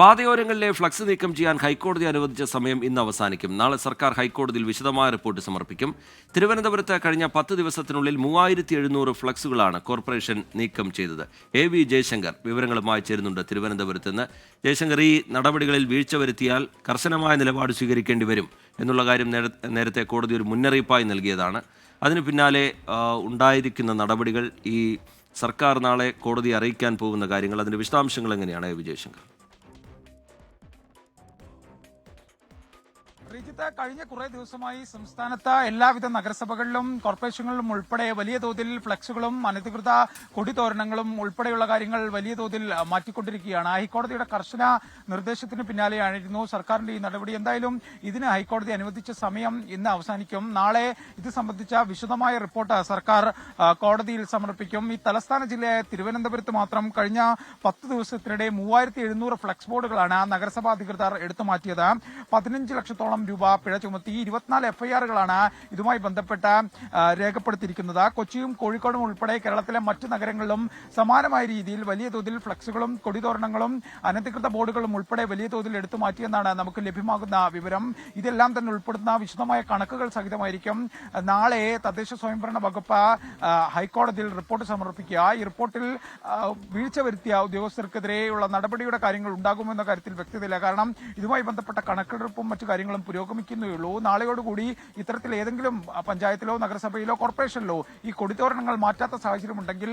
പാതയോരങ്ങളിലെ flux നീക്കം ചെയ്യാൻ ഹൈക്കോടതി അനുവദിച്ച സമയം ഇന്ന് അവസാനിക്കും. നാളെ സർക്കാർ ഹൈക്കോടതിയിൽ വിശദമായ റിപ്പോർട്ട് സമർപ്പിക്കും. തിരുവനന്തപുരത്ത് കഴിഞ്ഞ 10 ദിവസത്തിനുള്ളിൽ 3700 ഫ്ലക്സുകളാണ് കോർപ്പറേഷൻ നീക്കം ചെയ്തത്. വി ജയശങ്കർ വിവരങ്ങളുമായി ചേരുന്നുണ്ട് തിരുവനന്തപുരത്ത് നിന്ന്. ജയശങ്കർ, ഈ നടപടികളിൽ വീഴ്ച വരുത്തിയാൽ കർശനമായ നിലപാട് സ്വീകരിക്കേണ്ടി വരും എന്നുള്ള കാര്യം നേരത്തെ കോടതി ഒരു മുന്നറിയിപ്പായി നൽകിയതാണ്. അതിനു പിന്നാലെ ഉണ്ടായിരിക്കുന്ന നടപടികൾ, ഈ സർക്കാർ നാളെ കോടതിയെ അറിയിക്കാൻ പോകുന്ന കാര്യങ്ങൾ, അതിന്റെ വിശദാംശങ്ങൾ എങ്ങനെയാണ് വി ജയശങ്കർ? കഴിഞ്ഞ കുറേ ദിവസമായി സംസ്ഥാനത്ത് എല്ലാവിധ നഗരസഭകളിലും കോർപ്പറേഷനുകളിലും ഉൾപ്പെടെ വലിയ തോതിൽ ഫ്ലക്സുകളും അനധികൃത കൊടിതോരണങ്ങളും ഉൾപ്പെടെയുള്ള കാര്യങ്ങൾ വലിയ തോതിൽ മാറ്റിക്കൊണ്ടിരിക്കുകയാണ്. ഹൈക്കോടതിയുടെ കർശന നിർദ്ദേശത്തിന് പിന്നാലെയായിരുന്നു സർക്കാരിന്റെ ഈ നടപടി. എന്തായാലും ഇതിന് ഹൈക്കോടതി അനുവദിച്ച സമയം ഇന്ന് അവസാനിക്കും. നാളെ ഇത് സംബന്ധിച്ച വിശദമായ റിപ്പോർട്ട് സർക്കാർ കോടതിയിൽ സമർപ്പിക്കും. ഈ തലസ്ഥാന ജില്ലയായ തിരുവനന്തപുരത്ത് മാത്രം കഴിഞ്ഞ 10 ദിവസത്തിനിടെ 3700 ഫ്ലക്സ് ബോർഡുകളാണ് നഗരസഭാ അധികൃതർ എടുത്തു മാറ്റിയത്. 15 ലക്ഷത്തോളം രൂപ പിഴ ചുമത്തി 24 എഫ്ഐആറുകളാണ് ഇതുമായി ബന്ധപ്പെട്ട രേഖപ്പെടുത്തിയിരിക്കുന്നത്. കൊച്ചിയും കോഴിക്കോടും ഉൾപ്പെടെ കേരളത്തിലെ മറ്റു നഗരങ്ങളിലും സമാനമായ രീതിയിൽ വലിയ തോതിൽ ഫ്ലക്സുകളും കൊടിതോരണങ്ങളും അനധികൃത ബോർഡുകളും ഉൾപ്പെടെ വലിയ തോതിൽ എടുത്തു മാറ്റിയെന്നാണ് നമുക്ക് ലഭ്യമാകുന്ന വിവരം. ഇതെല്ലാം തന്നെ ഉൾപ്പെടുന്ന വിശദമായ കണക്കുകൾ സഹിതമായിരിക്കും നാളെ തദ്ദേശ സ്വയംഭരണ വകുപ്പ് ഹൈക്കോടതിയിൽ റിപ്പോർട്ട് സമർപ്പിക്കുക. ഈ റിപ്പോർട്ടിൽ വീഴ്ച വരുത്തിയ ഉദ്യോഗസ്ഥർക്കെതിരെയുള്ള നടപടിയുടെ കാര്യങ്ങൾ ഉണ്ടാകുമെന്ന കാര്യത്തിൽ വ്യക്തതയില്ല. കാരണം ഇതുമായി ബന്ധപ്പെട്ട കണക്കെടുപ്പും മറ്റു കാര്യങ്ങളും പുരോഗമിക്കുന്നേയുള്ളൂ. നാളെയോടുകൂടി ഇത്തരത്തിൽ ഏതെങ്കിലും പഞ്ചായത്തിലോ നഗരസഭയിലോ കോർപ്പറേഷനിലോ ഈ കൊടിതോരണങ്ങൾ മാറ്റാത്ത സാഹചര്യമുണ്ടെങ്കിൽ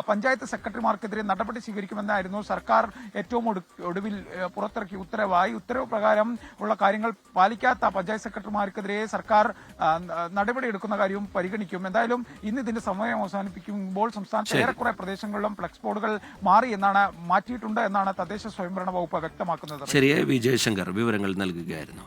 പഞ്ചായത്ത് സെക്രട്ടറിമാർക്കെതിരെ നടപടി സ്വീകരിക്കുമെന്നായിരുന്നു സർക്കാർ ഏറ്റവും ഒടുവിൽ പുറത്തിറക്കിയ ഉത്തരവായി. ഉത്തരവ് പ്രകാരം ഉള്ള കാര്യങ്ങൾ പാലിക്കാത്ത പഞ്ചായത്ത് സെക്രട്ടറിമാർക്കെതിരെ സർക്കാർ നടപടിയെടുക്കുന്ന കാര്യവും പരിഗണിക്കും. എന്തായാലും ഇന്ന് ഇതിന്റെ സമയം അവസാനിപ്പിക്കുമ്പോൾ സംസ്ഥാനത്തെ ഏറെക്കുറെ പ്രദേശങ്ങളിലും ഫ്ലക്സ് ബോർഡുകൾ മാറ്റിയിട്ടുണ്ട് എന്നാണ് തദ്ദേശ സ്വയംഭരണ വകുപ്പ് വ്യക്തമാക്കുന്നത്. ശരിയായ വി ജയശങ്കർ വിവരങ്ങൾ നൽകുകയായിരുന്നു.